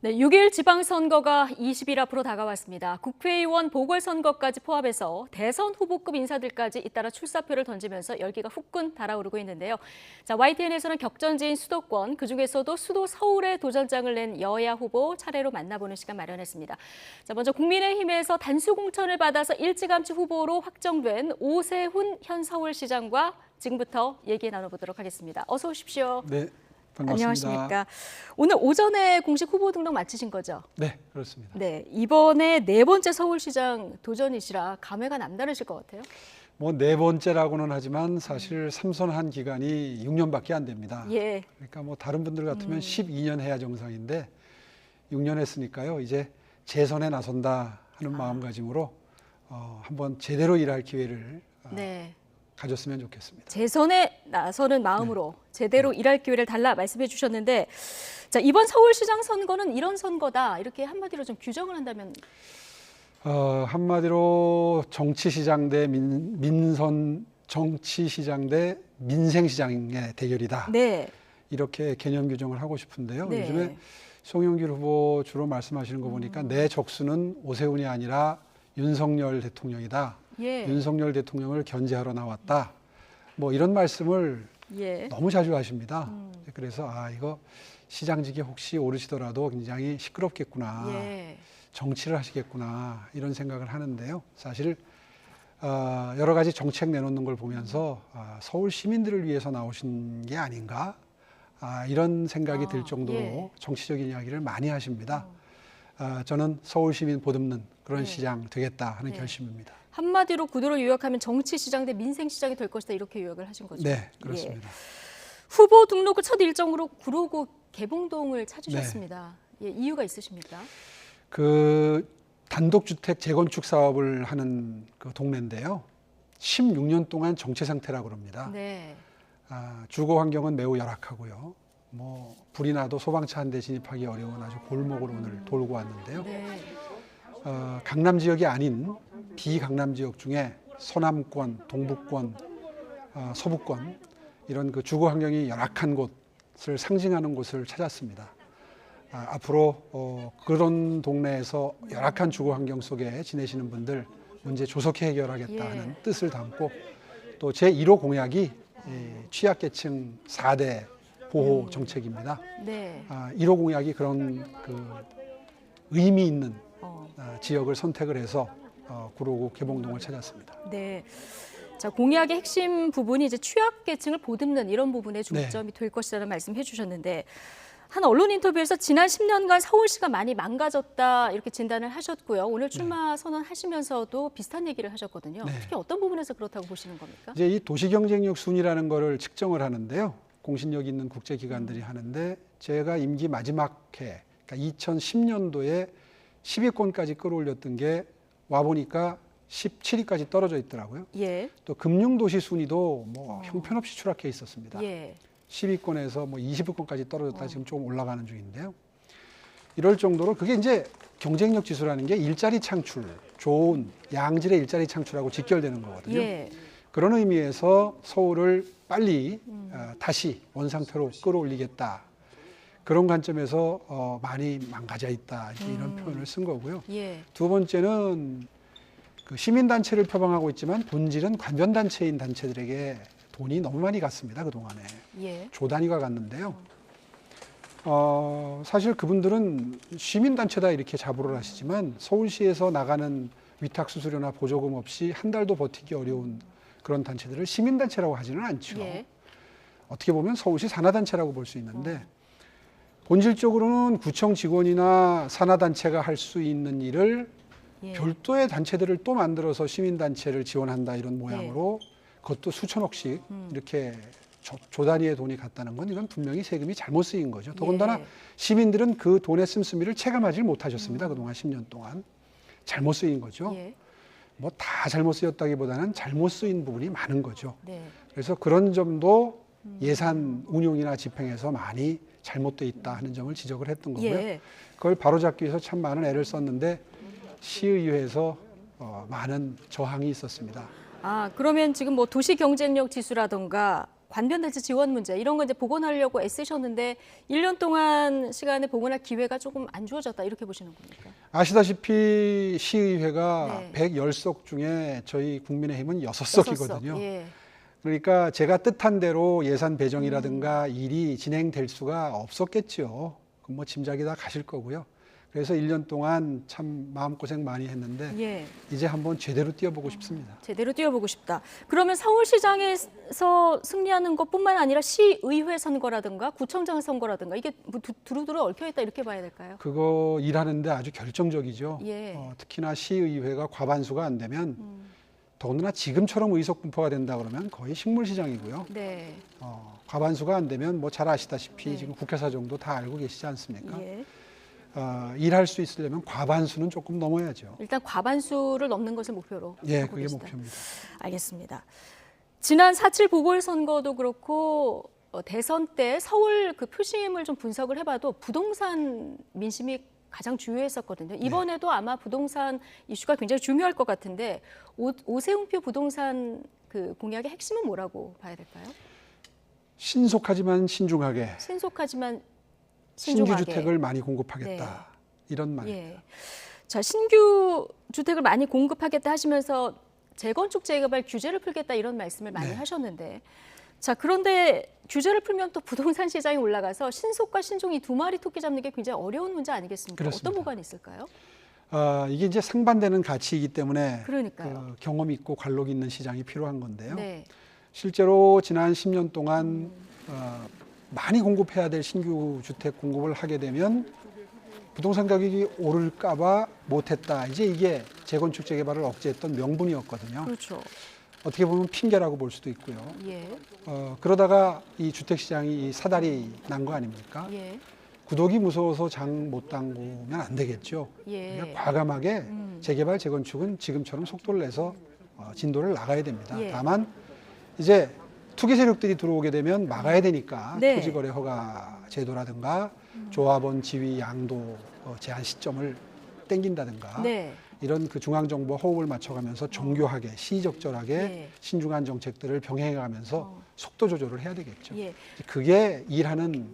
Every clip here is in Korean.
네, 6일 지방선거가 20일 앞으로 다가왔습니다. 국회의원 보궐선거까지 포함해서 대선 후보급 인사들까지 잇따라 출사표를 던지면서 열기가 후끈 달아오르고 있는데요. 자, YTN에서는 격전지인 수도권, 그중에서도 수도 서울에 도전장을 낸 여야 후보 차례로 만나보는 시간 마련했습니다. 자, 먼저 국민의힘에서 단수 공천을 받아서 일찌감치 후보로 확정된 오세훈 현 서울시장과 지금부터 얘기 나눠보도록 하겠습니다. 어서 오십시오. 네, 반갑습니다. 안녕하십니까. 오늘 오전에 공식 후보 등록 마치신 거죠? 네, 그렇습니다. 네, 이번에 네 번째 서울시장 도전이시라 감회가 남다르실 것 같아요. 뭐 네 번째라고는 하지만 사실 삼선한 기간이 6년밖에 안 됩니다. 예. 그러니까 뭐 다른 분들 같으면 12년 해야 정상인데 6년 했으니까요. 이제 재선에 나선다 하는 마음가짐으로 한번 제대로 일할 기회를 네. 가졌으면 좋겠습니다. 재선에 나서는 마음으로 제대로 일할 기회를 달라 말씀해 주셨는데, 자, 이번 서울시장 선거는 이런 선거다 이렇게 한마디로 좀 규정을 한다면? 한마디로 정치시장 대 정치시장 대 민생시장의 대결이다. 네. 이렇게 개념 규정을 하고 싶은데요. 네. 요즘에 송영길 후보 주로 말씀하시는 거 보니까 내 적수는 오세훈이 아니라 윤석열 대통령이다. 예. 윤석열 대통령을 견제하러 나왔다. 뭐 이런 말씀을 예. 너무 자주 하십니다. 그래서 이거 시장직에 혹시 오르시더라도 굉장히 시끄럽겠구나. 예. 정치를 하시겠구나. 이런 생각을 하는데요. 사실 여러 가지 정책 내놓는 걸 보면서 서울 시민들을 위해서 나오신 게 아닌가. 이런 생각이 들 정도로 예. 정치적인 이야기를 많이 하십니다. 저는 서울 시민 보듬는 그런 시장 되겠다 하는 결심입니다. 한마디로 구도를 요약하면 정치시장 대 민생시장이 될 것이다 이렇게 요약을 하신 거죠? 네, 그렇습니다. 예. 후보 등록을 첫 일정으로 구로구 개봉동을 찾으셨습니다. 예, 이유가 있으십니까? 그 단독주택 재건축 사업을 하는 그 동네인데요. 16년 동안 정체 상태라고 그럽니다. 네. 주거 환경은 매우 열악하고요. 뭐 불이 나도 소방차 한 대 진입하기 어려운 아주 골목을 오늘 돌고 왔는데요. 네. 강남 지역이 아닌 비강남 지역 중에 서남권, 동북권, 서부권 이런 그 주거 환경이 열악한 곳을 상징하는 곳을 찾았습니다. 앞으로 그런 동네에서 열악한 주거 환경 속에 지내시는 분들 문제 조속히 해결하겠다 하는 뜻을 담고 또 제1호 공약이 취약계층 4대 보호 정책입니다. 네. 1호 공약이 그런 그 의미 있는 지역을 선택을 해서 구로구 개봉동을 찾았습니다. 네. 자, 공약의 핵심 부분이 이제 취약계층을 보듬는 이런 부분에 중점이 될 것이라는 말씀해 주셨는데, 한 언론 인터뷰에서 지난 10년간 서울시가 많이 망가졌다 이렇게 진단을 하셨고요. 오늘 출마 선언하시면서도 비슷한 얘기를 하셨거든요. 네. 특히 어떤 부분에서 그렇다고 보시는 겁니까? 이제 이 도시경쟁력 순위라는 거를 측정을 하는데요. 공신력 있는 국제기관들이 하는데 제가 임기 마지막 해, 그러니까 2010년도에 10위권까지 끌어올렸던 게 와보니까 17위까지 떨어져 있더라고요. 예. 또 금융도시 순위도 뭐 형편없이 추락해 있었습니다. 예. 10위권에서 뭐 20위권까지 떨어졌다 지금 좀 올라가는 중인데요. 이럴 정도로 그게 이제 경쟁력 지수라는 게 일자리 창출, 좋은 양질의 일자리 창출하고 직결되는 거거든요. 예. 그런 의미에서 서울을 빨리 다시 원상태로 끌어올리겠다. 그런 관점에서 많이 망가져 있다. 이런 표현을 쓴 거고요. 예. 두 번째는 그 시민단체를 표방하고 있지만 본질은 관변단체인 단체들에게 돈이 너무 많이 갔습니다. 그동안에. 예. 조 단위가 갔는데요. 사실 그분들은 시민단체다 이렇게 자부를 하시지만 서울시에서 나가는 위탁수수료나 보조금 없이 한 달도 버티기 어려운 그런 단체들을 시민단체라고 하지는 않죠. 예. 어떻게 보면 서울시 산하단체라고 볼 수 있는데 본질적으로는 구청 직원이나 산하단체가 할 수 있는 일을 별도의 단체들을 또 만들어서 시민단체를 지원한다 이런 모양으로 그것도 수천억씩 이렇게 조 단위의 돈이 갔다는 건 이건 분명히 세금이 잘못 쓰인 거죠. 더군다나 시민들은 그 돈의 씀씀이를 체감하지 못하셨습니다. 그동안 10년 동안. 잘못 쓰인 거죠. 뭐 다 잘못 쓰였다기보다는 잘못 쓰인 부분이 많은 거죠. 네. 그래서 그런 점도 예산 운용이나 집행에서 많이 잘못돼 있다 하는 점을 지적을 했던 거고요. 예. 그걸 바로잡기 위해서 참 많은 애를 썼는데 시의회에서 많은 저항이 있었습니다. 그러면 지금 뭐 도시 경쟁력 지수라던가 관변단체 지원 문제 이런 거 이제 복원하려고 애쓰셨는데 1년 동안 시간에 복원할 기회가 조금 안 주어졌다 이렇게 보시는 겁니까? 아시다시피 시의회가 네. 110석 중에 저희 국민의힘은 6석이거든요. 예. 그러니까 제가 뜻한 대로 예산 배정이라든가 일이 진행될 수가 없었겠죠. 그건 뭐 짐작이 다 가실 거고요. 그래서 1년 동안 참 마음고생 많이 했는데 예. 이제 한번 제대로 뛰어보고 싶습니다. 제대로 뛰어보고 싶다. 그러면 서울시장에서 승리하는 것뿐만 아니라 시의회 선거라든가 구청장 선거라든가 이게 뭐 두루두루 얽혀있다 이렇게 봐야 될까요? 그거 일하는데 아주 결정적이죠. 예. 특히나 시의회가 과반수가 안 되면 더군다나 지금처럼 의석 분포가 된다 그러면 거의 식물시장이고요. 네. 과반수가 안 되면 뭐 잘 아시다시피 네. 지금 국회사정도 다 알고 계시지 않습니까? 예. 일할 수 있으려면 과반수는 조금 넘어야죠. 일단 과반수를 넘는 것을 목표로 예, 하고 그게 계시다. 목표입니다. 알겠습니다. 지난 4.7 보궐선거도 그렇고 대선 때 서울 그 표심을 좀 분석을 해봐도 부동산 민심이 가장 주요했었거든요. 이번에도 아마 부동산 이슈가 굉장히 중요할 것 같은데 오세훈표 부동산 그 공약의 핵심은 뭐라고 봐야 될까요? 신속하지만 신중하게 신속하지만 신규 신중하게. 주택을 많이 공급하겠다. 이런 말입니다. 예. 자, 신규 주택을 많이 공급하겠다 하시면서 재건축 재개발 규제를 풀겠다 이런 말씀을 많이 네. 하셨는데 자, 그런데 규제를 풀면 또 부동산 시장이 올라가서 신속과 신중 이 두 마리 토끼 잡는 게 굉장히 어려운 문제 아니겠습니까? 그렇습니다. 어떤 보관이 있을까요? 이게 이제 상반되는 가치이기 때문에 그러니까요. 경험 있고 관록 있는 시장이 필요한 건데요. 네. 실제로 지난 10년 동안 많이 공급해야 될 신규 주택 공급을 하게 되면 부동산 가격이 오를까봐 못했다. 이제 이게 재건축 재개발을 억제했던 명분이었거든요. 그렇죠. 어떻게 보면 핑계라고 볼 수도 있고요. 예. 그러다가 이 주택 시장이 이 사달이 난 거 아닙니까? 예. 구독이 무서워서 장 못 담그면 안 되겠죠. 예. 그러니까 과감하게 재개발 재건축은 지금처럼 속도를 내서 진도를 나가야 됩니다. 예. 다만 이제 투기 세력들이 들어오게 되면 막아야 되니까 네. 토지거래 허가 제도라든가 조합원 지위 양도 제한 시점을 땡긴다든가 네. 이런 그 중앙정부 호흡을 맞춰가면서 정교하게 시적절하게 예. 신중한 정책들을 병행해가면서 속도 조절을 해야 되겠죠. 예. 그게 일하는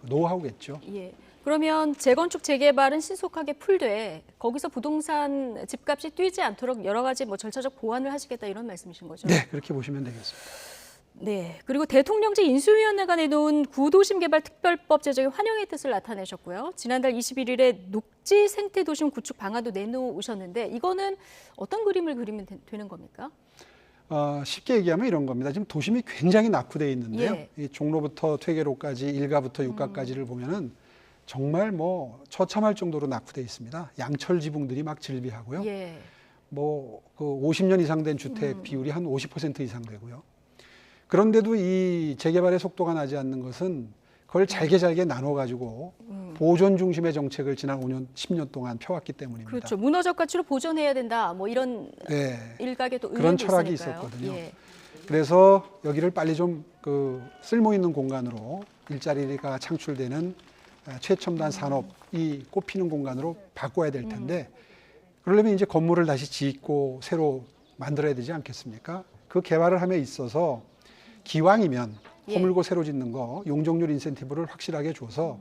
노하우겠죠. 예. 그러면 재건축 재개발은 신속하게 풀되 거기서 부동산 집값이 뛰지 않도록 여러 가지 뭐 절차적 보완을 하시겠다 이런 말씀이신 거죠? 네, 그렇게 보시면 되겠습니다. 네. 그리고 대통령제 인수위원회가 내놓은 구도심 개발 특별법 제정에 환영의 뜻을 나타내셨고요. 지난달 21일에 녹지 생태 도심 구축 방안도 내놓으셨는데 이거는 어떤 그림을 그리면 되는 겁니까? 쉽게 얘기하면 이런 겁니다. 지금 도심이 굉장히 낙후되어 있는데요. 예. 이 종로부터 퇴계로까지 1가부터 6가까지를 보면은 정말 뭐 처참할 정도로 낙후되어 있습니다. 양철 지붕들이 막 질비하고요. 예. 뭐 그 50년 이상 된 주택 비율이 한 50% 이상 되고요. 그런데도 이 재개발의 속도가 나지 않는 것은 그걸 잘게 나눠 가지고 보존 중심의 정책을 지난 5년, 10년 동안 펴왔기 때문입니다. 그렇죠. 문화적 가치로 보존해야 된다. 뭐 이런 네. 일각의 또 그런 의견도 철학이 있으니까요. 있었거든요. 예. 그래서 여기를 빨리 좀 그 쓸모 있는 공간으로 일자리가 창출되는 최첨단 산업이 꼽히는 공간으로 바꿔야 될 텐데 그러려면 이제 건물을 다시 짓고 새로 만들어야 되지 않겠습니까? 그 개발을 함에 있어서 기왕이면 예. 허물고 새로 짓는 거 용적률 인센티브를 확실하게 줘서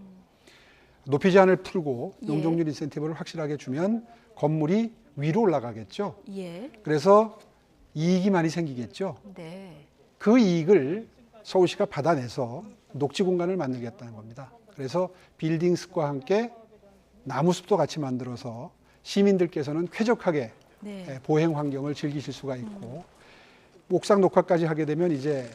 높이 제한을 풀고 예. 용적률 인센티브를 확실하게 주면 건물이 위로 올라가겠죠. 예. 그래서 이익이 많이 생기겠죠. 네. 그 이익을 서울시가 받아내서 녹지 공간을 만들겠다는 겁니다. 그래서 빌딩숲과 함께 나무숲도 같이 만들어서 시민들께서는 쾌적하게 네. 보행 환경을 즐기실 수가 있고 옥상 녹화까지 하게 되면 이제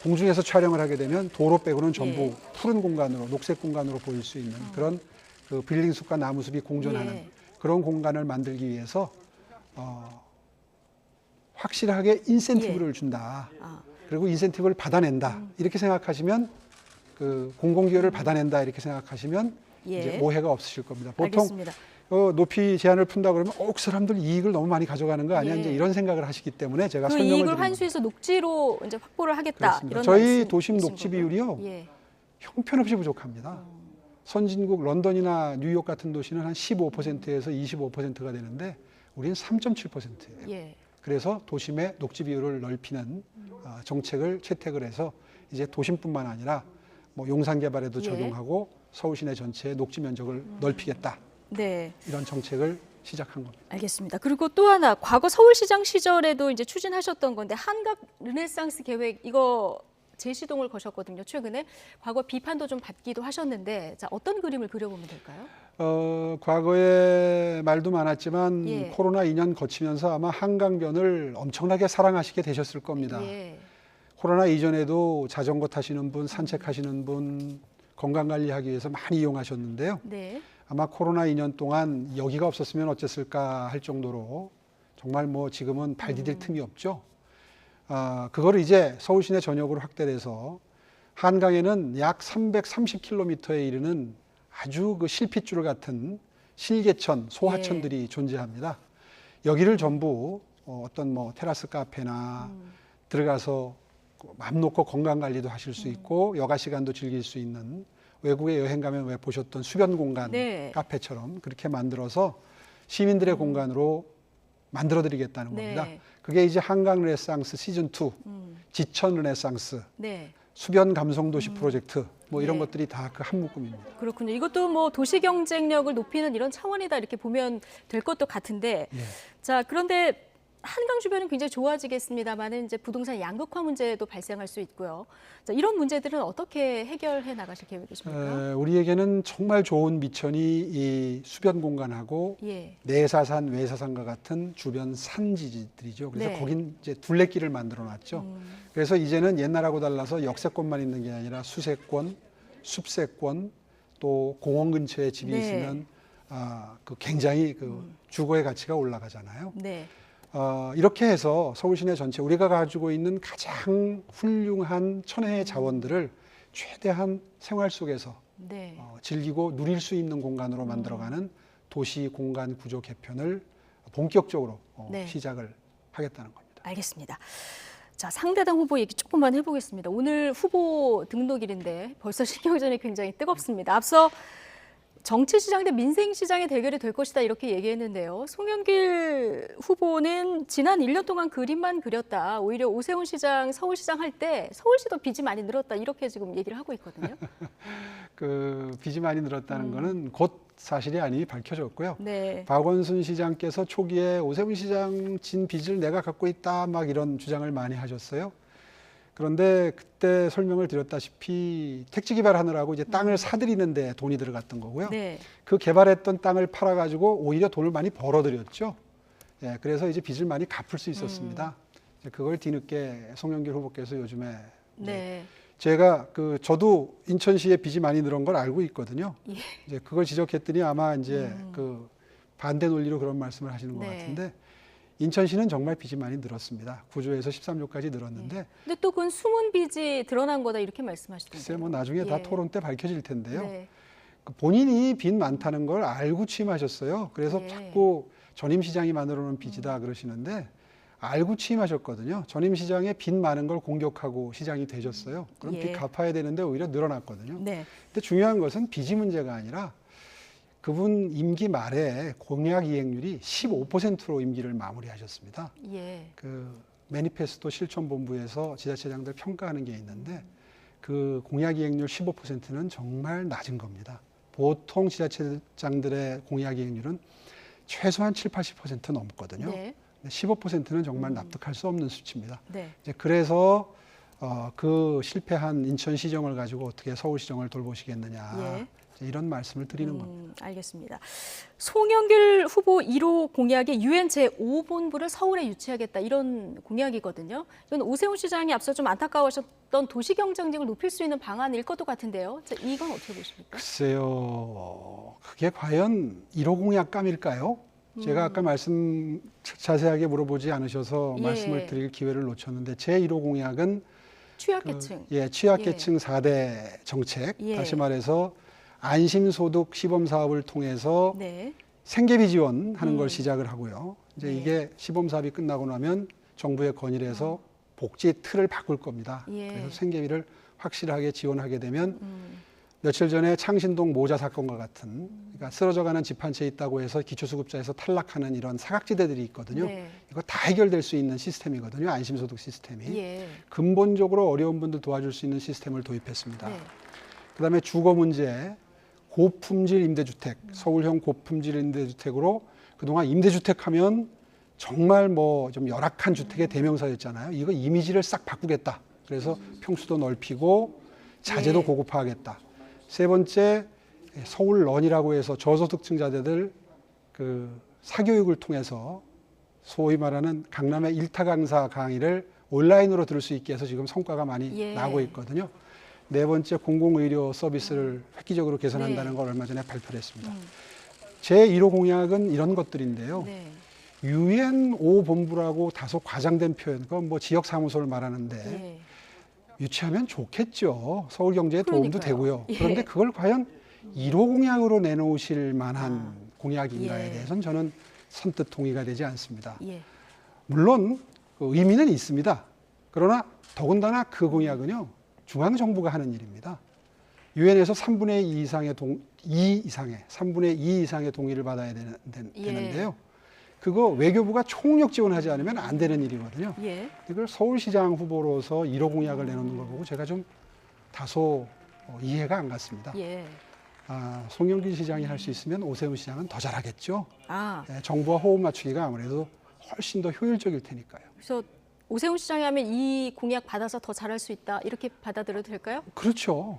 공중에서 촬영을 하게 되면 도로 빼고는 전부 예. 푸른 공간으로 녹색 공간으로 보일 수 있는 그런 그 빌딩숲과 나무숲이 공존하는 예. 그런 공간을 만들기 위해서 확실하게 인센티브를 준다. 아. 그리고 인센티브를 받아낸다. 이렇게 생각하시면 그 공공기여를 받아낸다 이렇게 생각하시면 예. 이제 오해가 없으실 겁니다. 보통 알겠습니다. 높이 제한을 푼다 그러면 그 사람들 이익을 너무 많이 가져가는 거 아니야? 예. 이제 이런 생각을 하시기 때문에 제가 그 설명을 이익을 드립니다. 환수해서 녹지로 이제 확보를 하겠다. 그렇습니다. 이런 저희 말씀이신 도심 녹지 거고요. 비율이요. 예. 형편없이 부족합니다. 선진국 런던이나 뉴욕 같은 도시는 한 15%에서 25%가 되는데 우리는 3.7%예요. 예. 그래서 도심의 녹지 비율을 넓히는 정책을 채택을 해서 이제 도심뿐만 아니라 뭐 용산 개발에도 예. 적용하고 서울 시내 전체의 녹지 면적을 넓히겠다. 네. 이런 정책을 시작한 겁니다. 알겠습니다. 그리고 또 하나 과거 서울시장 시절에도 이제 추진하셨던 건데 한강 르네상스 계획 이거 재시동을 거셨거든요. 최근에 과거 비판도 좀 받기도 하셨는데 자, 어떤 그림을 그려보면 될까요? 과거에 말도 많았지만 예. 코로나 2년 거치면서 아마 한강변을 엄청나게 사랑하시게 되셨을 겁니다. 예. 코로나 이전에도 자전거 타시는 분, 산책하시는 분, 건강관리하기 위해서 많이 이용하셨는데요. 네. 아마 코로나 2년 동안 여기가 없었으면 어땠을까 할 정도로 정말 뭐 지금은 발 디딜 틈이 없죠. 그거를 이제 서울 시내 전역으로 확대해서 한강에는 약 330km에 이르는 아주 그 실핏줄 같은 실개천, 소하천들이 존재합니다. 여기를 전부 어떤 뭐 테라스 카페나 들어가서 맘 놓고 건강 관리도 하실 수 있고 여가 시간도 즐길 수 있는 외국에 여행 가면 왜 보셨던 수변 공간 네. 카페처럼 그렇게 만들어서 시민들의 공간으로 만들어 드리겠다는 네. 겁니다. 그게 이제 한강 르네상스 시즌 2, 지천 르네상스, 네. 수변 감성도시 프로젝트 뭐 이런 예. 것들이 다 그 한 묶음입니다. 그렇군요. 이것도 뭐 도시 경쟁력을 높이는 이런 차원이다 이렇게 보면 될 것도 같은데 예. 자, 그런데 한강 주변은 굉장히 좋아지겠습니다만은 이제 부동산 양극화 문제도 발생할 수 있고요. 자, 이런 문제들은 어떻게 해결해 나가실 계획이십니까? 우리에게는 정말 좋은 미천이 이 수변 공간하고 예. 내사산, 외사산과 같은 주변 산지들이죠. 그래서 네. 거긴 이제 둘레길을 만들어 놨죠. 그래서 이제는 옛날하고 달라서 역세권만 있는 게 아니라 수세권, 숲세권, 또 공원 근처에 집이 네. 있으면 그 굉장히 그 주거의 가치가 올라가잖아요. 네. 이렇게 해서 서울 시내 전체 우리가 가지고 있는 가장 훌륭한 천혜의 자원들을 최대한 생활 속에서 네. 즐기고 누릴 수 있는 공간으로 만들어가는 도시 공간 구조 개편을 본격적으로 네. 시작을 하겠다는 겁니다. 알겠습니다. 자, 상대당 후보 얘기 조금만 해보겠습니다. 오늘 후보 등록일인데 벌써 신경전이 굉장히 뜨겁습니다. 앞서 정치시장 대 민생시장의 대결이 될 것이다 이렇게 얘기했는데요. 송영길 후보는 지난 1년 동안 그림만 그렸다. 오히려 오세훈 시장, 서울시장 할 때 서울시도 빚이 많이 늘었다 이렇게 지금 얘기를 하고 있거든요. 그 빚이 많이 늘었다는 거는 곧 사실이 아니 밝혀졌고요. 네. 박원순 시장께서 초기에 오세훈 시장 진 빚을 내가 갖고 있다 막 이런 주장을 많이 하셨어요. 그런데 그때 설명을 드렸다시피 택지 개발하느라고 이제 땅을 사들이는데 돈이 들어갔던 거고요. 네. 그 개발했던 땅을 팔아가지고 오히려 돈을 많이 벌어들였죠. 예, 그래서 이제 빚을 많이 갚을 수 있었습니다. 이제 그걸 뒤늦게 송영길 후보께서 요즘에 네. 제가 저도 인천시에 빚이 많이 늘은 걸 알고 있거든요. 예. 이제 그걸 지적했더니 아마 이제 그 반대 논리로 그런 말씀을 하시는 것 네. 같은데 인천시는 정말 빚이 많이 늘었습니다. 9조에서 13조까지 늘었는데 근데 또 그건 숨은 빚이 드러난 거다 이렇게 말씀하시던데요. 글쎄 뭐 나중에 다 예. 토론 때 밝혀질 텐데요. 네. 본인이 빚 많다는 걸 알고 취임하셨어요. 그래서 예. 자꾸 전임 시장이 만들어 놓은 빚이다 그러시는데 알고 취임하셨거든요. 전임 시장의 빚 많은 걸 공격하고 시장이 되셨어요. 그럼 예. 빚 갚아야 되는데 오히려 늘어났거든요. 네. 근데 중요한 것은 빚이 문제가 아니라 그분 임기 말에 공약 이행률이 15%로 임기를 마무리하셨습니다. 예. 그 매니페스토 실천본부에서 지자체장들 평가하는 게 있는데 그 공약 이행률 15%는 정말 낮은 겁니다. 보통 지자체장들의 공약 이행률은 최소한 7, 80% 넘거든요. 네. 15%는 정말 납득할 수 없는 수치입니다. 네. 이제 그래서 그 실패한 인천시정을 가지고 어떻게 서울시정을 돌보시겠느냐 예. 이제 이런 말씀을 드리는 겁니다. 알겠습니다. 송영길 후보 1호 공약이 유엔 제5본부를 서울에 유치하겠다 이런 공약이거든요. 이건 오세훈 시장이 앞서 좀 안타까워하셨던 도시 경쟁력을 높일 수 있는 방안일 것도 같은데요. 자, 이건 어떻게 보십니까? 글쎄요, 그게 과연 1호 공약감일까요? 제가 아까 말씀 자세하게 물어보지 않으셔서 예. 말씀을 드릴 기회를 놓쳤는데 제 1호 공약은 취약계층. 취약계층 4대 정책, 예. 다시 말해서 안심소득 시범사업을 통해서 네. 생계비 지원하는 걸 시작을 하고요. 이제 네. 이게 시범사업이 끝나고 나면 정부의 건의를 해서 복지 틀을 바꿀 겁니다. 예. 그래서 생계비를 확실하게 지원하게 되면 며칠 전에 창신동 모자 사건과 같은, 그러니까 쓰러져가는 집 한 채 있다고 해서 기초수급자에서 탈락하는 이런 사각지대들이 있거든요. 네. 이거 다 해결될 수 있는 시스템이거든요. 안심소득 시스템이. 예. 근본적으로 어려운 분들 도와줄 수 있는 시스템을 도입했습니다. 네. 그다음에 주거 문제, 고품질 임대주택, 서울형 고품질 임대주택으로 그동안 임대주택 하면 정말 뭐 좀 열악한 주택의 대명사였잖아요. 이거 이미지를 싹 바꾸겠다. 그래서 평수도 넓히고 자재도 예. 고급화하겠다. 세 번째, 서울런이라고 해서 저소득층자들 그 사교육을 통해서 소위 말하는 강남의 일타 강사 강의를 온라인으로 들을 수 있게 해서 지금 성과가 많이 예. 나고 있거든요. 네 번째, 공공의료 서비스를 획기적으로 개선한다는 네. 걸 얼마 전에 발표를 했습니다. 제 1호 공약은 이런 것들인데요. 네. UN 5본부라고 다소 과장된 표현, 그건 뭐 지역 사무소를 말하는데 예. 유치하면 좋겠죠. 서울 경제에 도움도 그러니까요. 되고요. 예. 그런데 그걸 과연 1호 공약으로 내놓으실 만한 공약인가에 예. 대해서는 저는 선뜻 동의가 되지 않습니다. 예. 물론 그 의미는 있습니다. 그러나 더군다나 그 공약은요, 중앙 정부가 하는 일입니다. 유엔에서 3분의 2 이상의 3분의 2 이상의 동의를 받아야 되는데요. 그거 외교부가 총력 지원하지 않으면 안 되는 일이거든요. 예. 이걸 서울시장 후보로서 1호 공약을 내놓는 걸 보고 제가 좀 다소 이해가 안 갔습니다. 예. 송영길 시장이 할 수 있으면 오세훈 시장은 더 잘하겠죠. 아, 정부와 호흡 맞추기가 아무래도 훨씬 더 효율적일 테니까요. 그래서 오세훈 시장이 하면 이 공약 받아서 더 잘할 수 있다 이렇게 받아들여도 될까요? 그렇죠.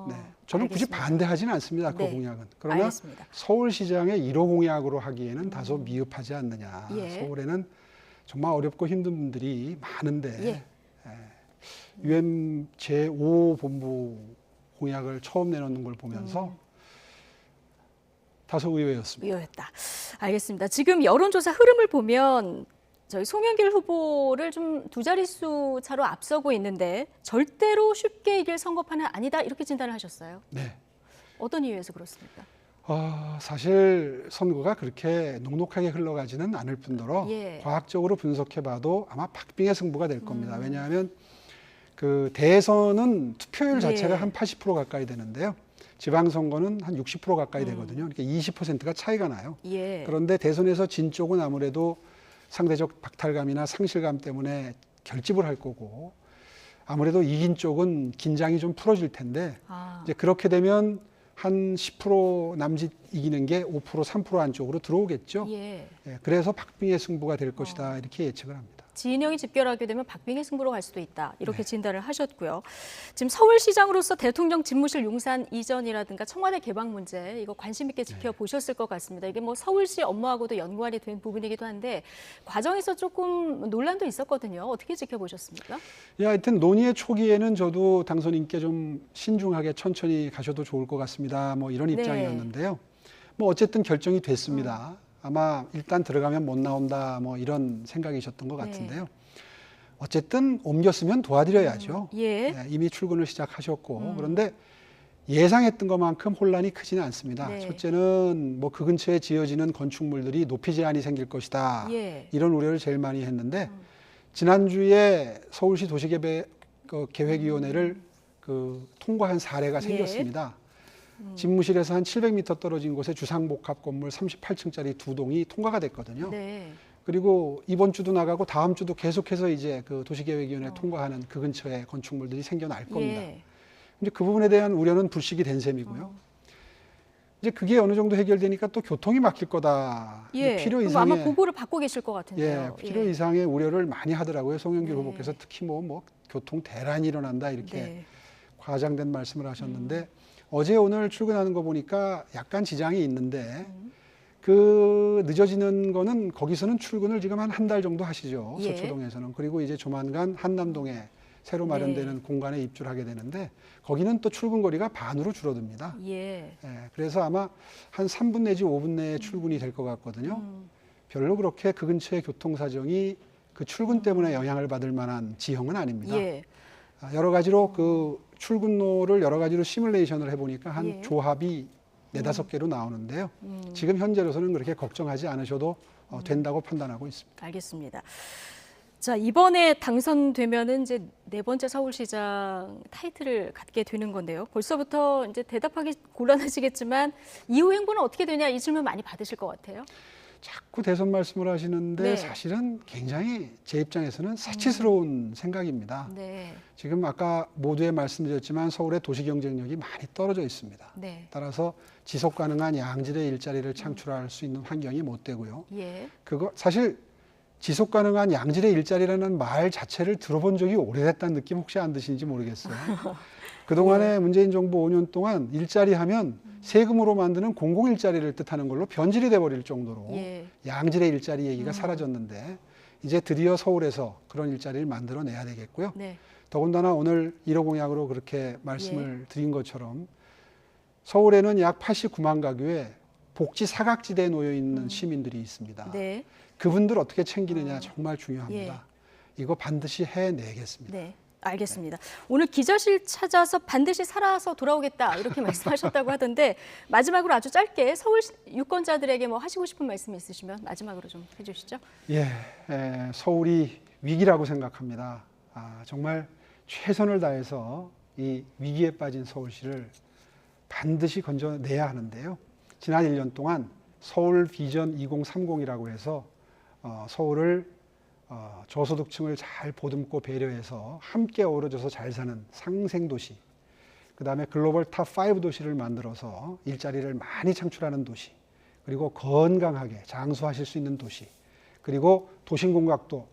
네. 저는 굳이 알겠습니다. 반대하지는 않습니다. 그 네. 공약은. 그러나 알겠습니다. 서울시장의 1호 공약으로 하기에는 다소 미흡하지 않느냐. 예. 서울에는 정말 어렵고 힘든 분들이 많은데 예. UN 제5본부 공약을 처음 내놓는 걸 보면서 다소 의외였습니다. 의외였다. 알겠습니다. 지금 여론조사 흐름을 보면 저희 송영길 후보를 좀 두 자릿수 차로 앞서고 있는데 절대로 쉽게 이길 선거판은 아니다 이렇게 진단을 하셨어요. 네. 어떤 이유에서 그렇습니까? 사실 선거가 그렇게 녹록하게 흘러가지는 않을 뿐더러 예. 과학적으로 분석해봐도 아마 박빙의 승부가 될 겁니다. 왜냐하면 그 대선은 투표율 자체가 예. 한 80% 가까이 되는데요. 지방선거는 한 60% 가까이 되거든요. 그러니까 20%가 차이가 나요. 예. 그런데 대선에서 진 쪽은 아무래도 상대적 박탈감이나 상실감 때문에 결집을 할 거고, 아무래도 이긴 쪽은 긴장이 좀 풀어질 텐데, 이제 그렇게 되면 한 10% 남짓 이기는 게 5%, 3% 안쪽으로 들어오겠죠. 예. 그래서 박빙의 승부가 될 것이다 이렇게 예측을 합니다. 진영이 집결하게 되면 박빙의 승부로 갈 수도 있다. 이렇게 네. 진단을 하셨고요. 지금 서울시장으로서 대통령 집무실 용산 이전이라든가 청와대 개방 문제 이거 관심 있게 지켜보셨을 것 같습니다. 이게 뭐 서울시 업무하고도 연관이 된 부분이기도 한데 과정에서 조금 논란도 있었거든요. 어떻게 지켜보셨습니까? 하여튼 논의의 초기에는 저도 당선인께 좀 신중하게 천천히 가셔도 좋을 것 같습니다. 뭐 이런 네. 입장이었는데요. 뭐 어쨌든 결정이 됐습니다. 아마 일단 들어가면 못 나온다 뭐 이런 생각이셨던 것 같은데요. 어쨌든 옮겼으면 도와드려야죠. 예. 이미 출근을 시작하셨고 그런데 예상했던 것만큼 혼란이 크지는 않습니다. 네. 첫째는 뭐 그 근처에 지어지는 건축물들이 높이 제한이 생길 것이다. 예. 이런 우려를 제일 많이 했는데 지난주에 서울시 도시계획위원회를 통과한 사례가 생겼습니다. 집무실에서 한 700m 떨어진 곳에 주상복합 건물 38층짜리 두 동이 통과가 됐거든요. 네. 그리고 이번 주도 나가고 다음 주도 계속해서 이제 그 도시계획위원회 통과하는 그 근처에 건축물들이 생겨날 겁니다. 예. 이제 그 부분에 대한 우려는 불식이 된 셈이고요. 이제 그게 어느 정도 해결되니까 또 교통이 막힐 거다. 예. 필요 그럼 이상의 아마 보고를 받고 계실 것 같은데요. 필요 이상의 우려를 많이 하더라고요. 송영길 네. 후보께서 특히 뭐 교통 대란이 일어난다 이렇게 네. 과장된 말씀을 하셨는데 어제 오늘 출근하는 거 보니까 약간 지장이 있는데 그 늦어지는 거는 거기서는 출근을 지금 한 달 정도 하시죠. 예. 서초동에서는. 그리고 이제 조만간 한남동에 새로 마련되는 공간에 입주를 하게 되는데 거기는 또 출근 거리가 반으로 줄어듭니다. 예. 그래서 아마 한 3분 내지 5분 내에 출근이 될 것 같거든요. 별로 그렇게 그 근처의 교통 사정이 그 출근 때문에 영향을 받을 만한 지형은 아닙니다. 예. 여러 가지로 그 출근로를 여러 가지로 시뮬레이션을 해보니까 한 예. 조합이 4-5개로 나오는데요. 지금 현재로서는 그렇게 걱정하지 않으셔도 된다고 판단하고 있습니다. 알겠습니다. 자, 이번에 당선되면은 이제 네 번째 서울시장 타이틀을 갖게 되는 건데요. 벌써부터 이제 대답하기 곤란하시겠지만 이후 행보는 어떻게 되냐 이 질문 많이 받으실 것 같아요. 자꾸 대선 말씀을 하시는데 네. 사실은 굉장히 제 입장에서는 사치스러운 생각입니다. 네. 지금 아까 모두에 말씀드렸지만 서울의 도시 경쟁력이 많이 떨어져 있습니다. 네. 따라서 지속 가능한 양질의 일자리를 창출할 수 있는 환경이 못 되고요. 예. 그거 사실 지속 가능한 양질의 일자리라는 말 자체를 들어본 적이 오래됐다는 느낌 혹시 안 드시는지 모르겠어요. 그동안에 문재인 정부 5년 동안 일자리 하면 세금으로 만드는 공공 일자리를 뜻하는 걸로 변질이 돼버릴 정도로 예. 양질의 일자리 얘기가 사라졌는데 이제 드디어 서울에서 그런 일자리를 만들어내야 되겠고요. 네. 더군다나 오늘 1호 공약으로 그렇게 말씀을 드린 것처럼 서울에는 약 89만 가구의 복지 사각지대에 놓여 있는 시민들이 있습니다. 네. 그분들 어떻게 챙기느냐 정말 중요합니다. 예. 이거 반드시 해내겠습니다. 네. 알겠습니다. 오늘 기자실 찾아서 반드시 살아서 돌아오겠다 이렇게 말씀하셨다고 하던데 마지막으로 아주 짧게 서울 유권자들에게 뭐 하시고 싶은 말씀 있으시면 마지막으로 좀 해주시죠. 예, 서울이 위기라고 생각합니다. 정말 최선을 다해서 이 위기에 빠진 서울시를 반드시 건져내야 하는데요. 지난 1년 동안 서울 비전 2030이라고 해서 서울을 저소득층을 잘 보듬고 배려해서 함께 어우러져서 잘 사는 상생도시, 그 다음에 글로벌 탑5 도시를 만들어서 일자리를 많이 창출하는 도시, 그리고 건강하게 장수하실 수 있는 도시, 그리고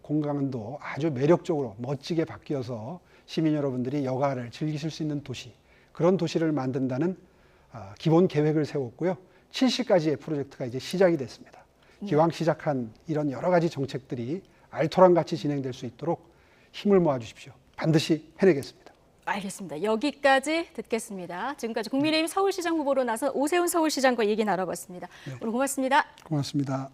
공간도 아주 매력적으로 멋지게 바뀌어서 시민 여러분들이 여가를 즐기실 수 있는 도시, 그런 도시를 만든다는 기본 계획을 세웠고요. 70가지의 프로젝트가 이제 시작이 됐습니다. 기왕 시작한 이런 여러 가지 정책들이 알토란같이 진행될 수 있도록 힘을 모아주십시오. 반드시 해내겠습니다. 알겠습니다. 여기까지 듣겠습니다. 지금까지 국민의힘 서울시장 후보로 나선 오세훈 서울시장과 얘기 나눠봤습니다. 오늘 고맙습니다. 고맙습니다.